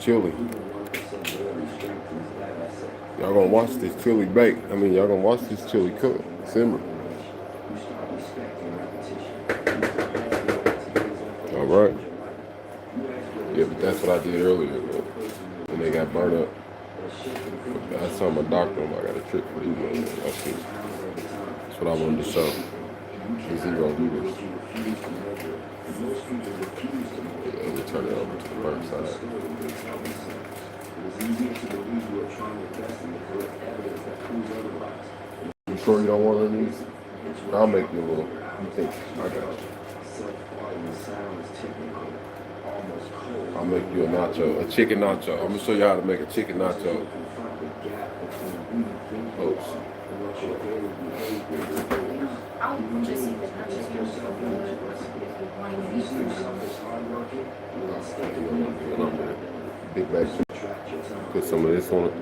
chili. Y'all gonna watch this chili bake. Y'all gonna watch this chili cook, simmer. All right. Yeah, but that's what I did earlier, and they got burnt up. I saw my doctor. I got a trick for these ones. That's what I wanted to show. Is he gonna do this? Yeah, let me turn it over to the burnt side. You sure you don't want one of these? I'll make you a little. You think? I got you. I'll make you a nacho, a chicken nacho. I'm gonna show you how to make a chicken nacho. Oops. Big bag. Put some of this on it.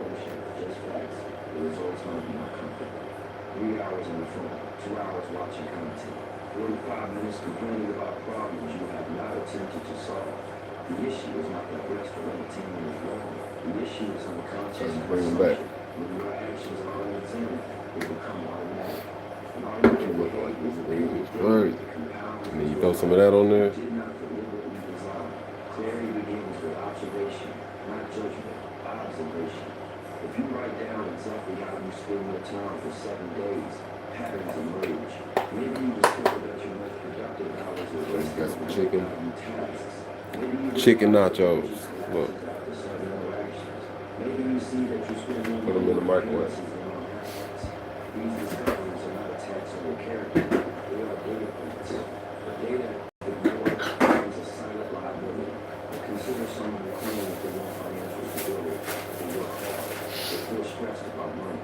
3 hours on the phone, 2 hours watching content, 45 minutes complaining about problems you have not attempted to solve. The issue is not that rest or entertainment is wrong. The issue is unconscious. Bring them back. When your actions are unintended, they become automatic. You look like this thing is crazy. And then you throw some of that on there. Clarity begins with observation, not judgment, observation. If you write down exactly how you spend your time for 7 days, patterns emerge. Maybe you discover that your most productive hours are less Got some chicken. tasks. Chicken nachos. Look. Maybe you see that you spend more Put them in the microwave. These discoveries are not attacks on your character. They are data points. The data becomes a silent liability. Consider someone claiming that they want financial stability. They work hard. They feel stressed about money.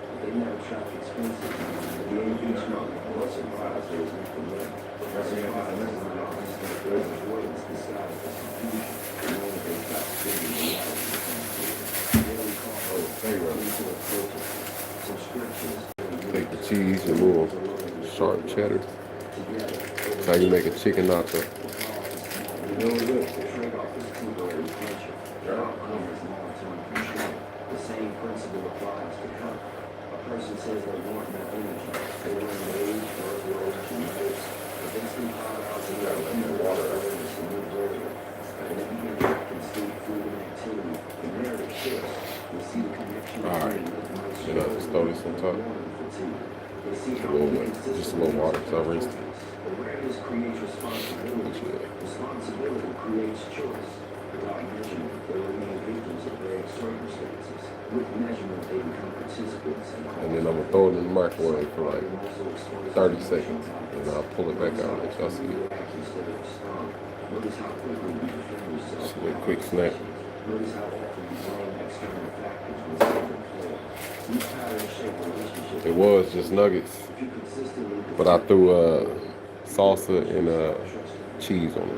But they never track expenses. At the end of each month, they're surprised there is nothing left. They're surprised there's not there's avoidance disguised as confusion. The moment they stop spending, reality becomes clear. Daily call. Subscriptions. Take the cheese and little sharp cheddar. That's how you make a chicken nacho. The trade-off is temporary pleasure. The outcome is long-term control. The same principle applies to health. A person says they want more energy. They learn age, birth rate, genetics. But they sleep 5 hours a day. Water awareness and new barrier. And they begin tracking sleep, food, and activity. The narrative shifts. They see the connection. All right. Then I'll just throw this on top. Just a little water, so I rinsed it. Awareness creates responsibility. Responsibility creates choice. Without measurement, they remain victims of their circumstances. With measurement, they become participants. And then I'm going to throw it in the microwave for like 30 seconds. And I'll pull it back out and let y'all see it. Just a little quick snack. Notice how often you blame external factors when self-employed. These patterns shape relationships. It was just nuggets. But I threw salsa and cheese on it.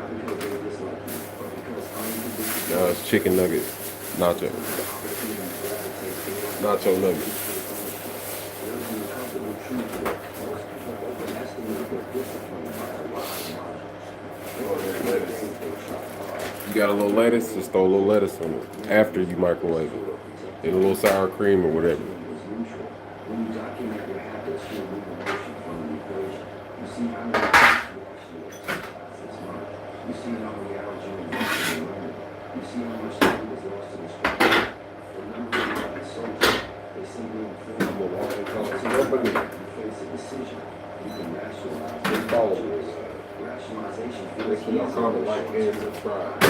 Now it's chicken nuggets, nacho nuggets. You got a little lettuce, just throw a little lettuce on it after you microwave it. And a little sour cream or whatever. When you document your habits, you remove emotion from the equation. You see how many you see how many hours you invest in learning. You see how much time is lost in the struggle. Remember when you have a soldier, they simply inform you what you face a decision. You can rationalize. Rationalization feels Comment, like, and subscribe.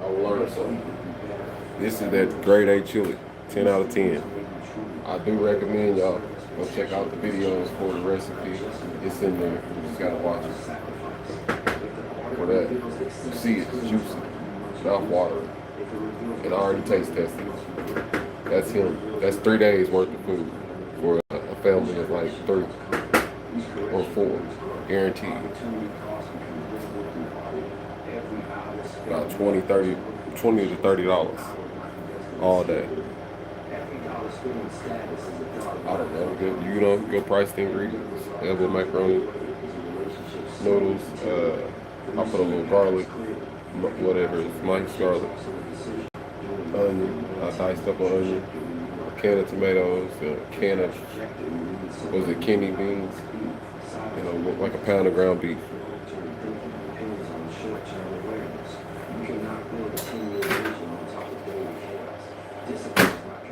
I will learn something. This is that grade A chili, 10 out of 10. I do recommend y'all go check out the videos for the recipe. It's in there. You just gotta watch it. For that, you see it's juicy, mouth watering. It already taste tested. That's him. That's 3 days worth of food for a family of like 3 or 4, guaranteed. About $20 to $30 all day. I don't know, good priced ingredients. Elbow macaroni, noodles, I put a little garlic, whatever, it's minced garlic. diced up an onion, a can of tomatoes, a can of, what was it, kidney beans, you know, like a pound of ground beef.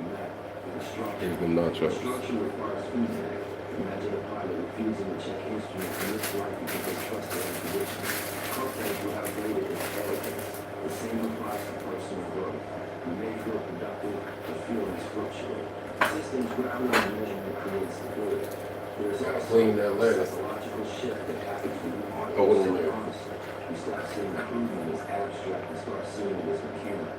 Here's the nachos. Imagine a pilot refusing to check instruments in this life because they trust their intuition. Companies will have rated as arrogance. The same applies to personal growth. You may feel productive, but feelings fluctuate. Systems grounded in measurement create stability. There is also Clean that lettuce. a psychological shift that happens when you aren't Throw it in there. honest. You stop seeing improvement as abstract and start seeing it as mechanical.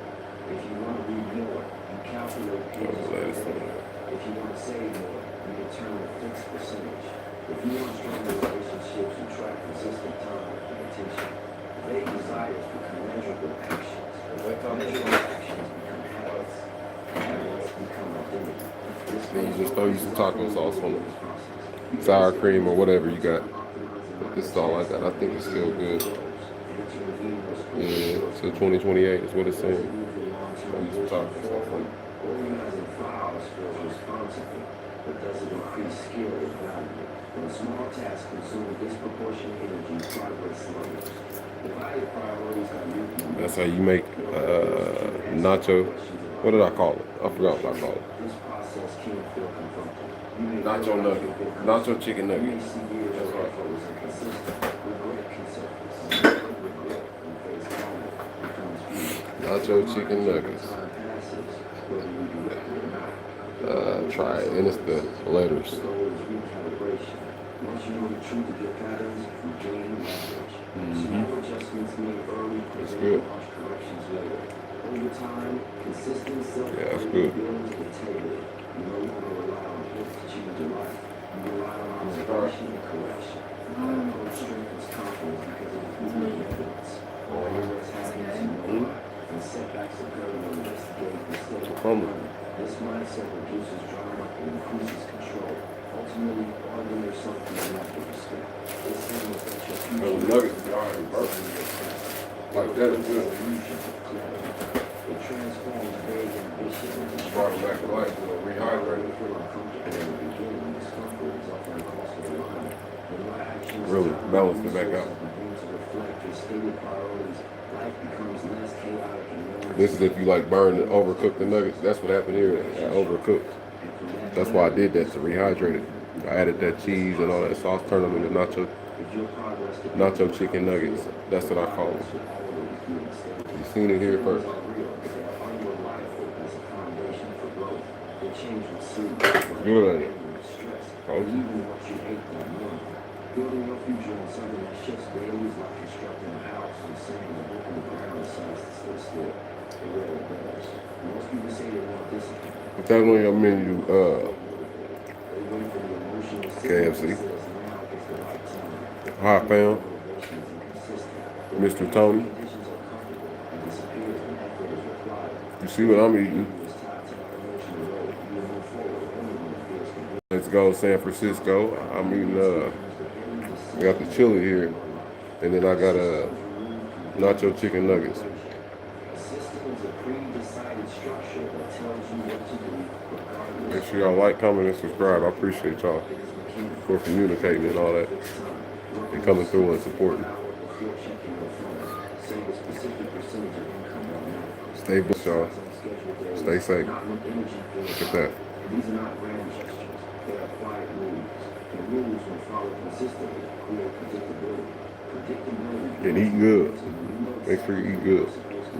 If you want to read more, you calculate pages per day. If you want to save more, you determine a fixed percentage. If you want stronger relationships, you track consistent time and attention. Vague desires become measurable actions. Measurable actions become habits. Habits become identity. Then you just throw you some taco sauce on it. Sour cream or whatever you got. But this is all I got. I think it's still good. Yeah, till 2028 is what it's saying. Throw you some taco sauce on it. Organizing files feels responsible, but does it increase skill or value? When small tasks consume disproportionate energy, progress slows. Divided priorities are new. That's how you make nacho. What did I call it? I forgot what I called it. This process can feel confronting. You may Nacho feel like nugget. you've been Nacho chicken You may nugget. see years of effort as inconsistent. Regret can surface. Regret when face value becomes few. Nacho chicken nuggets. Time passes, whether you direct it or not. Try it. And it's the letters. The goal is recalibration. Once you know the truth of your patterns, you gain leverage. Small adjustments made early present good. large corrections later. Over time, consistent Yeah, that's self-care good. builds integrity. You no longer rely on hope to change your life. You rely on observation and correction. That approach strengthens confidence because it is moving evidence. Progress happens in your life, and setbacks occur when you investigate instead of learning. This mindset reduces drama and increases control. Ultimately, arguing yourself to the lack of respect. This signals that your future Those nuggets are already burning. Like that is good. illusions of clarity. It transforms vague ambition into Brought it back to life. Rehydrated. feel uncomfortable in the beginning. Discomfort is often a cost of alignment. When your actions Really stop balanced it back out. begin to reflect your stated priorities, life becomes less chaotic and more. This is if you like burn and overcook the nuggets. That's what happened here. I overcooked. That's why I did that, to rehydrate it. I added that cheese and all that sauce, turned them into nacho chicken nuggets. That's what I call them. You seen it here first. Good, ain't it? Oh. Building your future on something that shifts daily is like constructing a house and saying the book in the ground decides to stay still. It rarely does. Most people say they want discipline. Put that on your menu, They wait for the emotional signal that KFC. says now is the right time. Hot pound, Motivation is inconsistent. Mr. Tony. Conditions are comfortable and disappears when effort is required. You see what I'm eating? It's tied to that emotional road. You will move forward only when it feels convenient. Let's go San Francisco. I'm eating, I got the chili here. And then I got nacho chicken nuggets. A system is a pre-decided structure that tells you what to do regardless. Make sure y'all like, comment, and subscribe. I appreciate y'all for communicating and all that. And coming through and supporting. Before checking your phone, save a specific percentage of income on that. Stay blessed, y'all. Stay safe. Not when energy feels Look at that. These are not grand gestures. They are quiet rules. And rules, when followed consistently, create predictability. Predictability. And eat good. Make sure you eat good.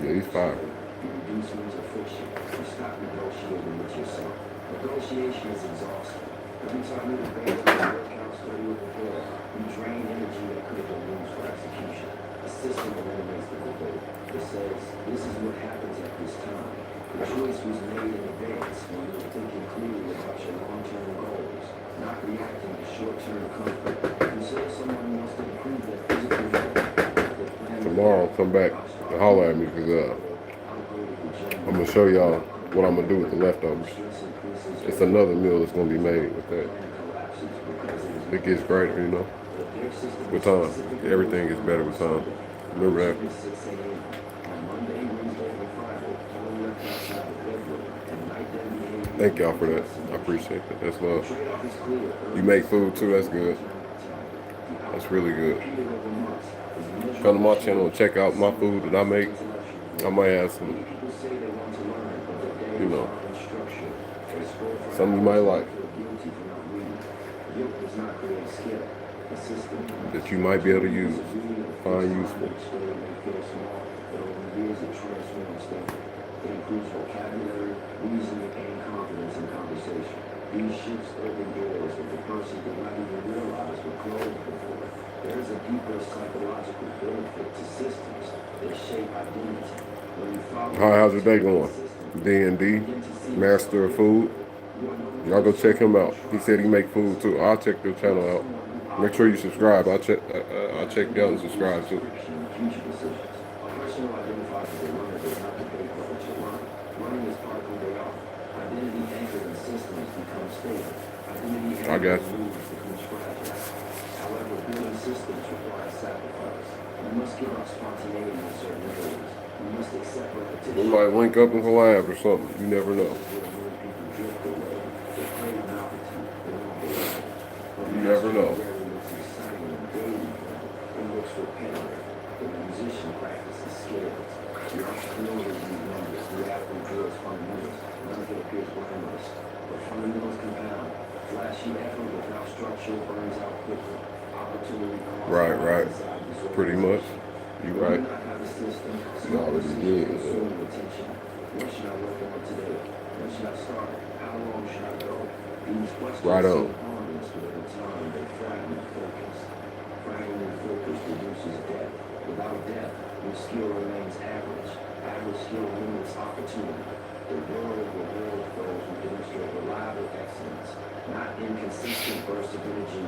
Yeah, he's fine. You reduce mental friction. You stop negotiating with yourself. Negotiation is exhausting. Every time you debate, work out, study, or prepare, you drain energy that could have been used for execution. A system eliminates the debate. It says, this is what happens at this time. The choice was made in advance when you were thinking clearly about your long-term goals, not reacting to short-term comfort. Consider someone who wants to improve their physical health. Tomorrow, come back and holler at me because I'm going to show y'all what I'm going to do with the leftovers. It's another meal that's going to be made with that. It gets greater, you know. With time. Everything gets better with time. Remember that. 6 a.m. on Monday, Wednesday, and Friday, all left outside the bedroom. Thank y'all for that. I appreciate that. That's love. You make food too. That's good. That's really good. Come to my channel and check out my food that I make. I might have some, you know, something you might like that you might be able to use, find useful. It improves vocabulary, reasoning, and confidence in conversation. These shifts open doors that the person did not even realize were closed before. There is a deeper psychological benefit to systems that shape identity. When you follow How's the day going? D&D, Master of Food. Y'all go check him out. He said he make food too. I'll check your channel out. Make sure you subscribe. I'll check you out and subscribe too. I got you. However, building systems requires sacrifice. You must give up spontaneity in certain areas. You must accept repetition. We might link up and collab or something. You never know. You never know. The musician practices skills. The entrepreneur reads numbers. The athlete drills fundamentals. None of it appears glamorous, but fundamentals compound. Flashy effort without structure burns out quickly. Opportunity costs. Right. Pretty much. You right. You already did. What should I work on today? When should I start? How long should I go? These questions right on. seem harmless, but over time they fragment focus. Fragmented focus reduces depth. Without depth, your skill remains average. Average skill limits opportunity. The world rewards those who demonstrate reliable excellence, not inconsistent bursts of energy.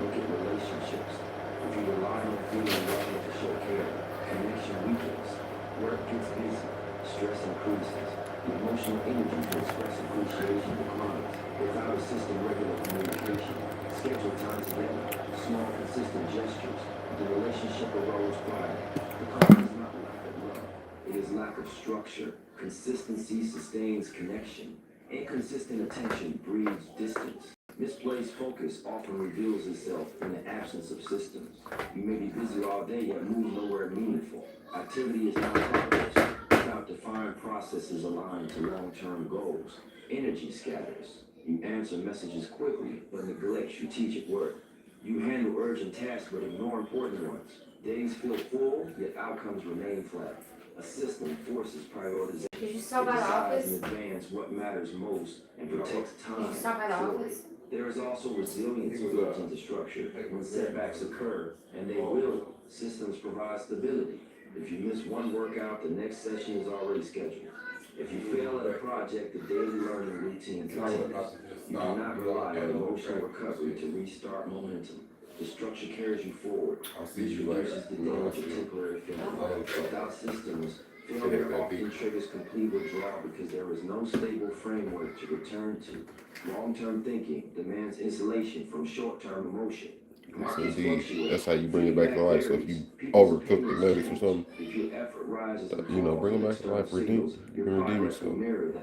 Look at relationships. If you rely on feeling loving to show care, connection weakens. Work gets busy. Stress increases. The emotional energy to express appreciation declines. Without assisting regular communication, schedule time together, small consistent gestures, the relationship erodes pride. The problem is not lack of love. It is lack of structure. Consistency sustains connection. Inconsistent attention breeds distance. Misplaced focus often reveals itself in the absence of systems. You may be busy all day yet move nowhere meaningful. Activity is not progress without defined processes aligned to long-term goals. Energy scatters. You answer messages quickly but neglect strategic work. You handle urgent tasks but ignore important ones. Days feel full, yet outcomes remain flat. A system forces prioritization. Did you stop It by the decides office? in advance what matters most and protects time. Did you stop by the for it. office? There is also resilience built into structure. When setbacks occur, and they will, systems provide stability. If you miss one workout, the next session is already scheduled. If you fail at a project, the daily learning routine continues. You do not rely on emotional recovery to restart momentum. The structure carries you forward. This reduces the damage of temporary failure. Without systems, failure often triggers complete withdrawal because there is no stable framework to return to. Long-term thinking demands insulation from short-term emotion. Yes, indeed. That's how you bring it back to life. So if you overcook the nuggets or something, you know, bring them back to life, redeem. You can redeem yourself.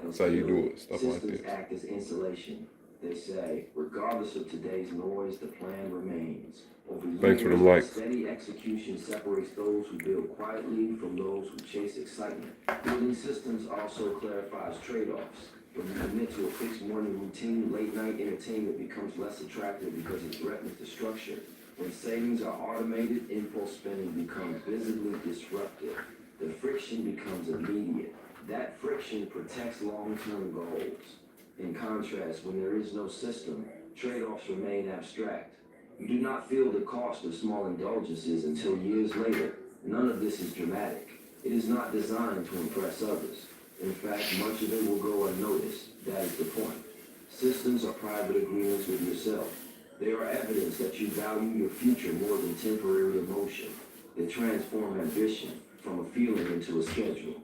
That's how you do it. Stuff like Systems this. act as insulation. They say, regardless of today's noise, the plan remains. Over Thanks for years, them likes. steady execution separates those who build quietly from those who chase excitement. Building systems also clarifies trade-offs. When you commit to a fixed morning routine, late-night entertainment becomes less attractive because it threatens the structure. When savings are automated, impulse spending becomes visibly disruptive. The friction becomes immediate. That friction protects long-term goals. In contrast, when there is no system, trade-offs remain abstract. You do not feel the cost of small indulgences until years later. None of this is dramatic. It is not designed to impress others. In fact, much of it will go unnoticed. That is the point. Systems are private agreements with yourself. They are evidence that you value your future more than temporary emotion. They transform ambition from a feeling into a schedule.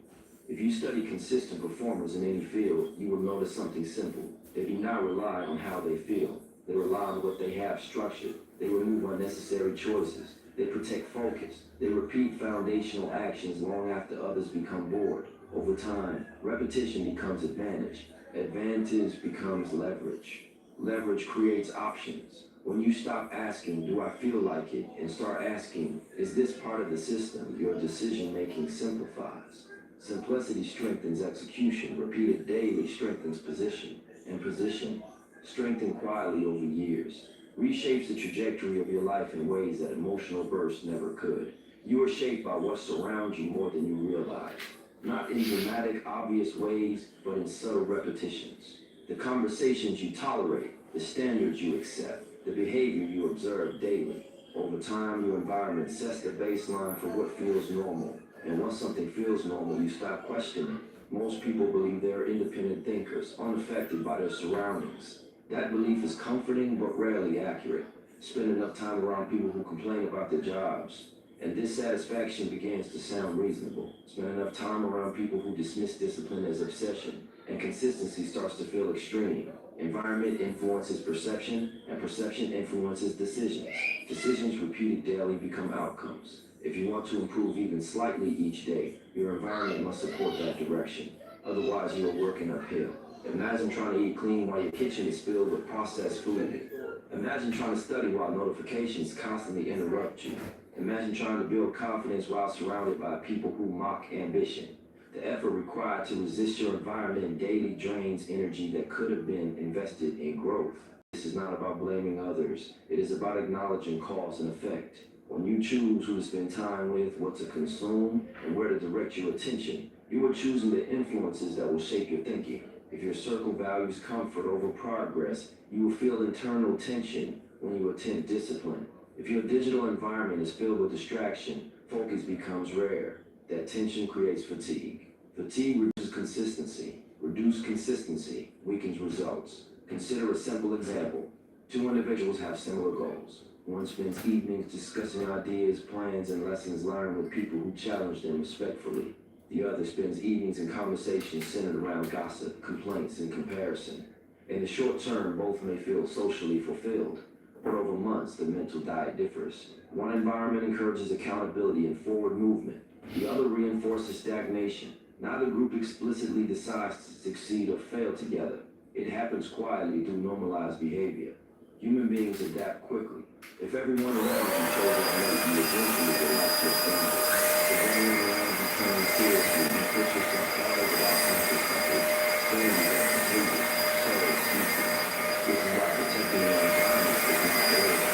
If you study consistent performers in any field, you will notice something simple. They do not rely on how they feel. They rely on what they have structured. They remove unnecessary choices. They protect focus. They repeat foundational actions long after others become bored. Over time, repetition becomes advantage. Advantage becomes leverage. Leverage creates options. When you stop asking, do I feel like it, and start asking, is this part of the system, your decision making simplifies. Simplicity strengthens execution. Repeated daily strengthens position. And position, strengthened quietly over years, reshapes the trajectory of your life in ways that emotional bursts never could. You are shaped by what surrounds you more than you realize. Not in dramatic, obvious ways, but in subtle repetitions. The conversations you tolerate, the standards you accept, the behavior you observe daily. Over time, your environment sets the baseline for what feels normal. And once something feels normal, you stop questioning. Most people believe they are independent thinkers, unaffected by their surroundings. That belief is comforting but rarely accurate. Spend enough time around people who complain about their jobs, and dissatisfaction begins to sound reasonable. Spend enough time around people who dismiss discipline as obsession, and consistency starts to feel extreme. Environment influences perception, and perception influences decisions. Decisions repeated daily become outcomes. If you want to improve even slightly each day, your environment must support that direction. Otherwise, you are working uphill. Imagine trying to eat clean while your kitchen is filled with processed food. Imagine trying to study while notifications constantly interrupt you. Imagine trying to build confidence while surrounded by people who mock ambition. The effort required to resist your environment daily drains energy that could have been invested in growth. This is not about blaming others. It is about acknowledging cause and effect. When you choose who to spend time with, what to consume, and where to direct your attention, you are choosing the influences that will shape your thinking. If your circle values comfort over progress, you will feel internal tension when you attempt discipline. If your digital environment is filled with distraction, focus becomes rare. That tension creates fatigue. Fatigue reduces consistency. Reduced consistency weakens results. Consider a simple example. Two individuals have similar goals. One spends evenings discussing ideas, plans, and lessons learned with people who challenge them respectfully. The other spends evenings in conversations centered around gossip, complaints, and comparison. In the short term, both may feel socially fulfilled, but over months, the mental diet differs. One environment encourages accountability and forward movement. The other reinforces stagnation. Neither group explicitly decides to succeed or fail together. It happens quietly through normalized behavior. Human beings adapt quickly. If everyone around you chose to make you, eventually relax your standards. If everyone around you turns seriously, you push yourself harder without consciously. Standards are contagious, so excuses. This is why protecting your environment is not failure.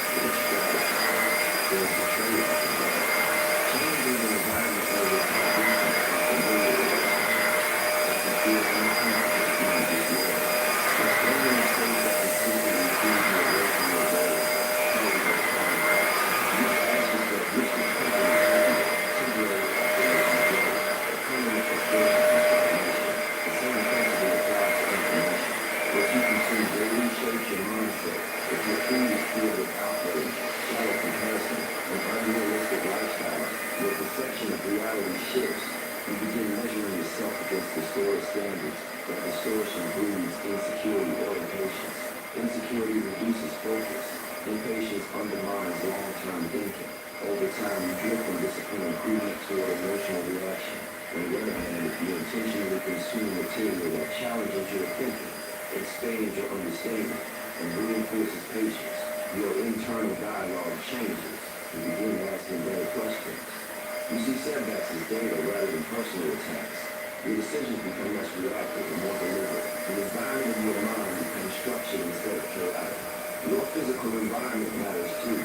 It is strategy. There is a trade-off in that. Changing the environment over time is familiar. It can feel uncomfortable, not just well. But staying in a space that consistently pulls you away from your goals, carries those progress. You must ask yourself which discomfort is healthier, temporary frustration growth, or permanent frustration and stagnation. The same principle applies to information. What you consume daily shapes your mindset. If your food is filled with outrage, shallow comparison, and unrealistic lifestyles, your perception of reality shifts. You begin measuring yourself against distorted standards. That distortion breeds insecurity or impatience. Insecurity reduces focus. Impatience undermines long-term thinking. Over time, you drift from discipline and prudence toward emotional reaction. On the other hand, if you intentionally consume material that challenges your thinking, expands your understanding, and reinforces patience, your internal dialogue changes. You begin asking better questions. You see setbacks as data rather than personal attacks. Your decisions become less reactive and more deliberate. The environment of your mind becomes structured instead of chaotic. Your physical environment matters too.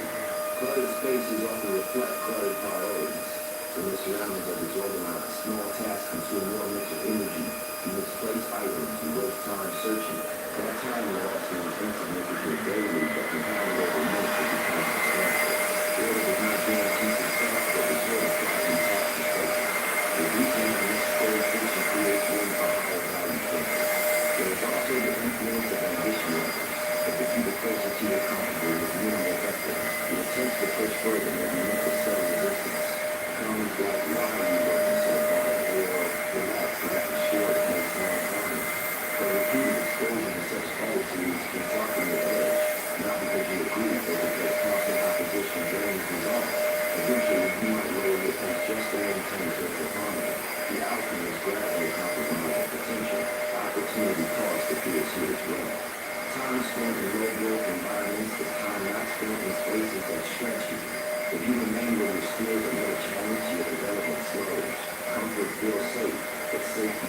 Cluttered spaces often reflect cluttered priorities. When your surroundings are disorganized, small tasks consume more mental energy. You misplace items, you waste time searching. That time loss seems insignificant daily, but compounded over months it becomes substantial. Order does not guarantee success, but disorder flies past mistakes. Reducing unnecessary attention creates room for higher value thinking. There is also the influence of ambition levels. If the people closer to you are comfortable with minimal effort, the attempts to push further may be met with subtle resistance. Comments like, why are you working so hard? Or, relax,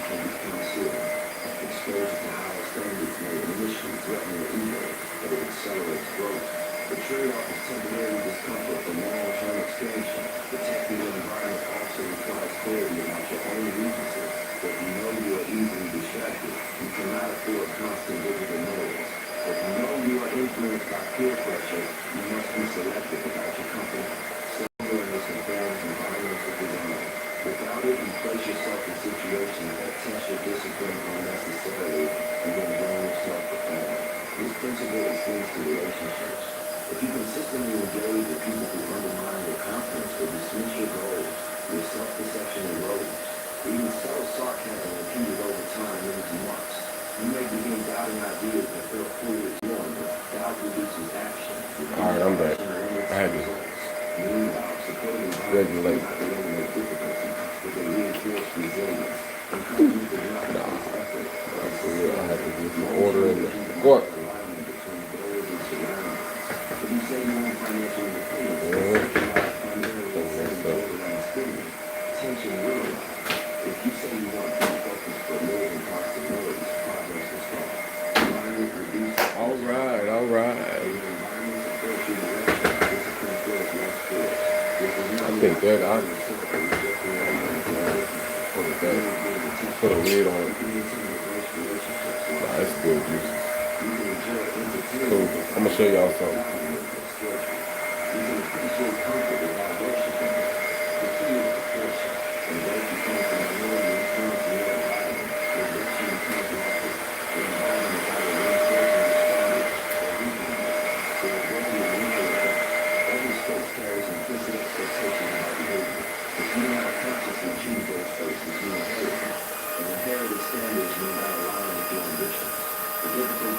can become searing. Exposure to higher standards may initially threaten your ego, but it accelerates growth. The trade-off is temporary discomfort for long-term expansion. Protecting your environment also requires clarity about your own weaknesses. If you know you are easily distracted, you cannot afford constant digital noise. If you know you are influenced by peer pressure, you must be selective about your company. Self-awareness informs environmental design. Without it, you place yourself in situations that test your discipline unnecessarily and then blame yourself for failing. This principle extends to relationships. If you consistently engage with people who undermine your confidence or dismiss your goals, your self-perception erodes. Even subtle sarcasm repeated over time leaves marks. You may begin doubting ideas that feel foolish one, but doubt reduces action. Alright, I'm back. I had to Meanwhile, supporting regulate. not eliminate difficulty, but they reinforce resilience. And companies do not replace effort, but For real, I had to do some order in the court. alignment between goals and surroundings. If you say you want financial independence, tension will arise. If you say you want to focus for living possibilities, progress will stall. Alignment reduces. All right. Environments approach you direction, discipline feels less force. I think that I put a lid on it. Nah, it's good juice. So I'm gonna show y'all something.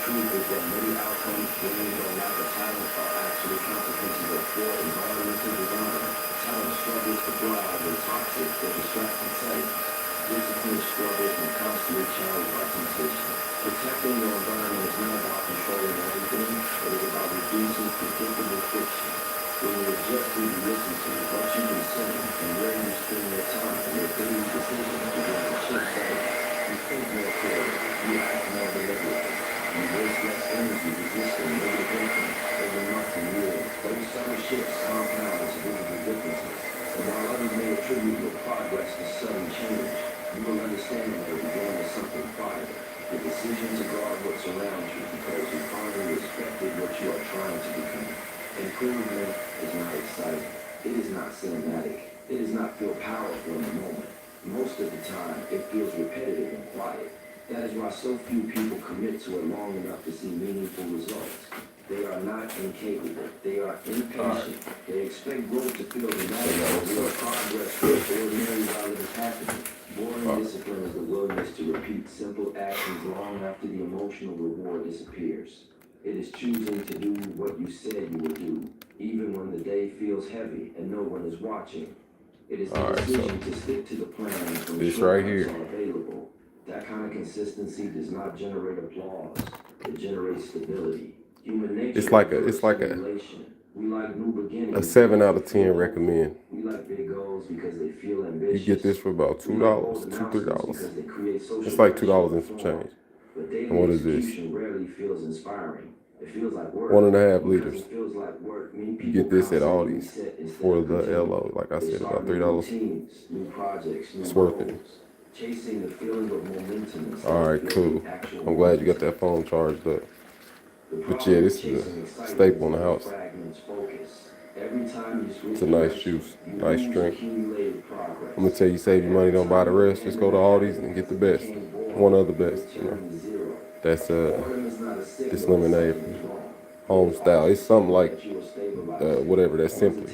Truth is that many outcomes blamed on lack of talent are actually consequences of poor environmental design. Talent struggles to thrive in toxic or distracting settings. Discipline struggles when constantly challenged by temptation. Protecting your environment is not about controlling everything, but it's about reducing predictable friction. When you adjust who you listen to, what you consume, and where you spend your time, your daily decisions begin to shift better. You think more clearly, you act more deliberately. You waste less energy resisting negative influence over months and years. Those subtle shifts compound into visible differences. And while others may attribute your progress to sudden change, you will understand that it began with something quieter. The decision to guard what surrounds you because you finally respected what you are trying to become. Improvement is not exciting. It is not cinematic. It does not feel powerful in the moment. Most of the time, it feels repetitive and quiet. That is why so few people commit to it long enough to see meaningful results. They are not incapable. They are impatient. They expect growth to feel dramatic, real progress feels ordinary rather than happening. Boring discipline is the willingness to repeat simple actions long after the emotional reward disappears. It is choosing to do what you said you would do, even when the day feels heavy and no one is watching. It is the decision to stick to the plan when this right here are available. That kind of consistency does not generate applause. It generates stability. Human nature. It's like a we like new beginnings. a 7 out of 10 recommend. We like big goals because they feel ambitious. You get this for about $2, $3. It's like $2 and some change. And what is this? Rarely feels inspiring. It feels like work. 1.5 liters. It feels like work. You get this at Aldi's for the LO. Like I said, about $3. New projects, new it's worth it. Chasing the feeling of momentum. Alright, cool. I'm glad you got that phone charged up. But yeah, this is a staple in the house. It's a nice juice, nice drink. I'm gonna tell you, save your money, don't buy the rest. Just go to Aldi's and get the best. One of the best, you know. That's this lemonade, home style. It's something like whatever. That's Simply.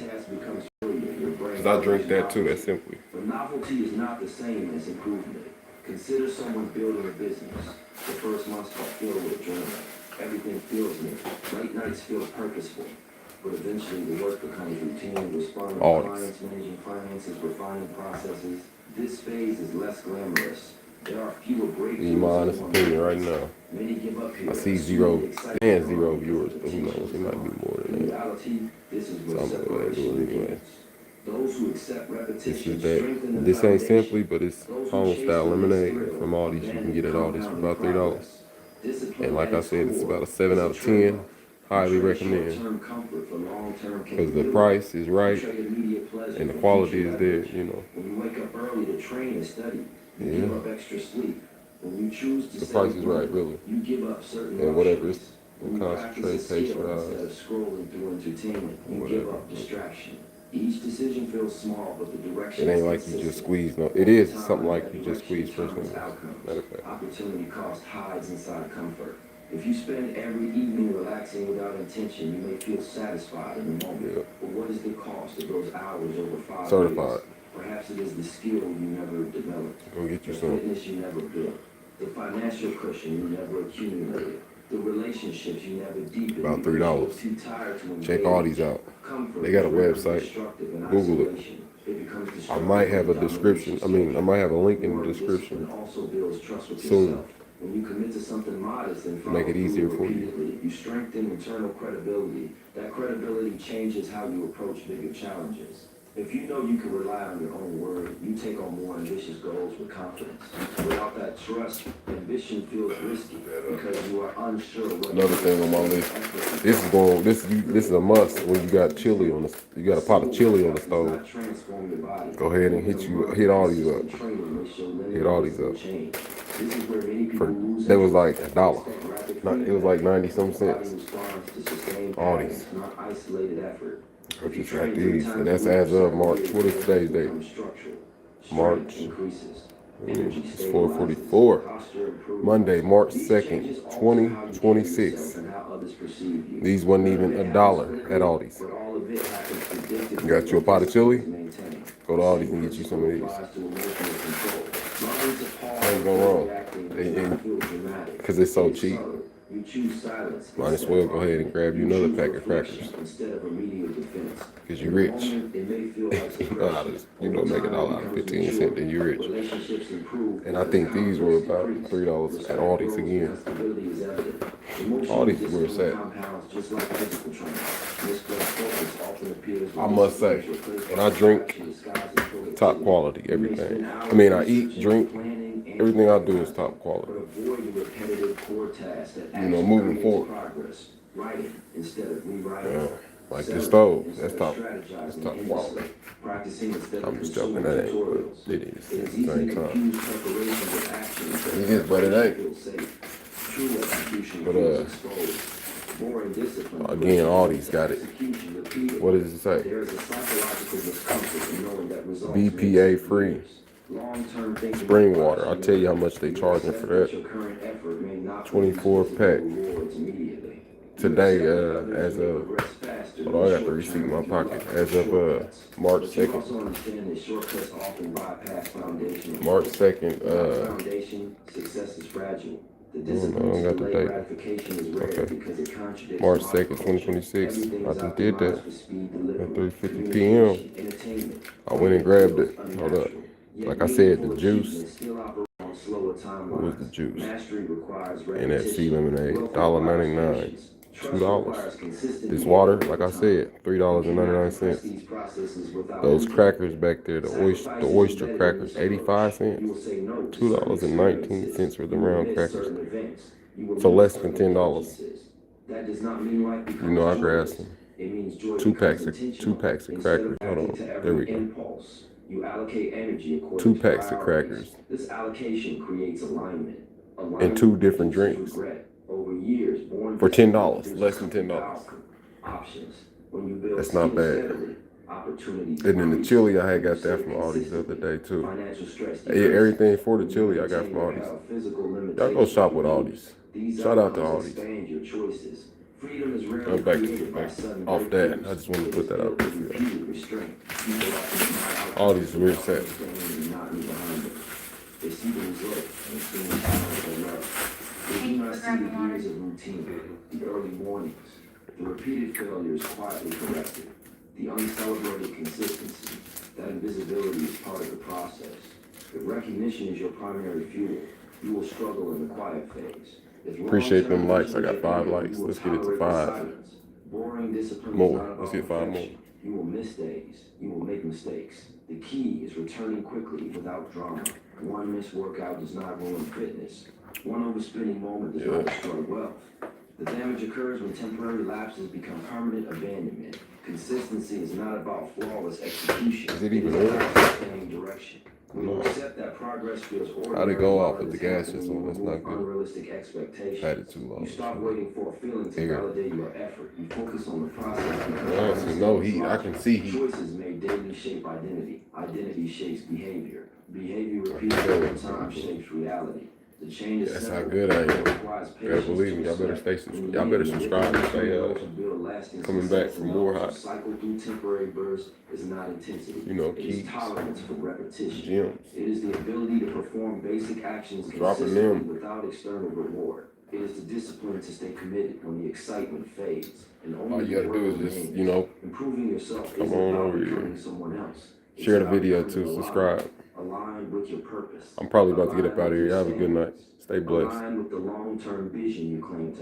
Cause I drink that too. That's Simply. But novelty is not the same as improvement. Consider someone building a business. The first months are filled with joy. Everything feels new. Late nights feel purposeful. But eventually the work becomes routine, responding to clients, managing finances, refining processes. This phase is less glamorous. There are fewer breakthroughs. Need my honest opinion right now. Many give up here. I see zero viewers, but who knows? It might be more than that. Reality, this is So I'm gonna go ahead and do it anyway. Those who accept This repetition is that. strengthen the This ain't foundation. simply, but it's Those who home chase style the lemonade thrill from Aldi's. You can get it at Aldi's for compound about $3. progress. And Discipline like at I its said, it's core about a 7 is out a of trade-off. 10. Highly You trade recommend. short-term comfort for long-term Because the capability. price is You right trade immediate pleasure and the for quality future is there, leverage. you know. When you wake up early to train and study, you Yeah. give up extra sleep. When you choose to The save price is money, right, really. you give up certain And whatever luxuries. it's When you practice a concentrate, taste skill wise, instead of scrolling through entertainment, you give whatever. up distraction. Each decision feels small, but the direction It ain't is like you just consistent. squeeze. No, Over it is time, something like that you just direction squeeze first determines thing. outcomes. Matter of fact. Opportunity cost hides inside comfort. If you spend every evening relaxing without intention, you may feel satisfied in the moment. Yeah. But what is the cost of those hours over 5 Certified. years? Perhaps it is the skill you never developed, Gonna get you the some. fitness you never built, the financial cushion you never accumulated, the relationships you never deepened About because you were $3. too tired to engage. Check all these out. Comfort They got a is rarely website. destructive in Google it. isolation. It becomes I destructive might have a when description. domination I might have a link in the Moral description discipline also builds trust with soon. yourself. When you commit to something modest and to make it follow easier through for you. repeatedly, you strengthen internal credibility. That credibility changes how you approach bigger challenges. If you know you can rely on your own word, you take on more ambitious goals with confidence. Without that trust, ambition feels risky because you are unsure what. Another thing on my list. This is a must when you got chili on the. You got a pot of chili on the stove. Go ahead and hit all these up. Hit all these up. That was like $1. It was like 90 some cents. All these. I just got these, and that's as of March. What is today's date? March. It's 4:44. Monday, March 2nd, 2026. These wasn't even $1 at Aldi's. You got you a pot of chili? Go to Aldi's and get you some of these. Can't go wrong. Because it's so cheap. Might as well go ahead and grab you another pack of crackers. Because you're rich. You know, make $1 out of 15 cents, then you're rich. And I think these were about $3 at Aldi's again. Aldi's is where it's at. I must say, and I drink top quality everything. I mean, I eat, drink, everything I do is top quality. You know, moving forward. Yeah. Like this stove, that's top quality. I'm just joking, that ain't, but it is at the same time. It is, but it ain't. But again, all these got it. What does it say? BPA free spring water. I'll tell you how much they charging for that. 24 pack. Today, as of, hold on, I got the receipt in my pocket. As of March 2nd. March 2nd, I don't got the date. Okay. March 2nd, 2026. I just did that at 3:50 p.m. I went and grabbed it. Hold up. Like I said, the juice. What was the juice? And that sea lemonade, $1.99. $2. This water, like I said, $3.99. Those crackers back there, the oyster crackers, 85 cents. $2.19 for the round crackers. So less than $10. You know, I grabbed some two packs of crackers. Hold on, there we go. You allocate energy 2 packs of crackers. This allocation creates alignment. And 2 different drinks. For $10, less than $10. That's not bad. And then the chili, I had got that from Aldi's the other day too. Yeah, everything for the chili I got from Aldi's. Y'all go shop with Aldi's. Shout out to Aldi's. I'm back off that. I just wanted to put that out there for y'all. Aldi's where it's at. They do not see the years of routine, the early mornings, the repeated failures quietly corrected, the uncelebrated consistency. That invisibility is part of the process. If recognition is your primary fuel, you will struggle in the quiet phase. Appreciate them likes. I got 5 likes. Let's get it to 5 more. Let's get 5 more. You will miss days. You will make mistakes. The key is returning quickly without drama. One missed workout does not ruin fitness. One overspending moment does not destroy wealth. The damage occurs when temporary lapses become permanent abandonment. Consistency is not about flawless execution. Is it even is on? about sustaining direction. When you accept that progress feels ordinary, How'd it go off with the rather gas than just on? That's not good. unrealistic expectations. Had it too long. You stop waiting for a feeling to validate your effort. You focus on the process. I don't see no heat. I can see heat. Choices made daily shape identity. Identity shapes behavior. Behavior repeated over time shapes reality. The change is That's how good I am. Better believe me. Y'all better stay subscribed. Y'all better subscribe and stay coming back for more hot. Cycle through temporary bursts is not intensity. You know, it is keys, tolerance for repetition. gems. It is the ability to perform basic actions Dropping consistently them. without external reward. It is the discipline to stay committed when the excitement fades. And only All you gotta do is just, you know, improving yourself come isn't on about over here. becoming someone else. It's Share the about video becoming too. aligned. Subscribe. Aligned with your purpose. I'm probably about to get up Aligned out of with here. your Y'all have a good night. standards. Stay blessed. Aligned with the long-term vision you claim to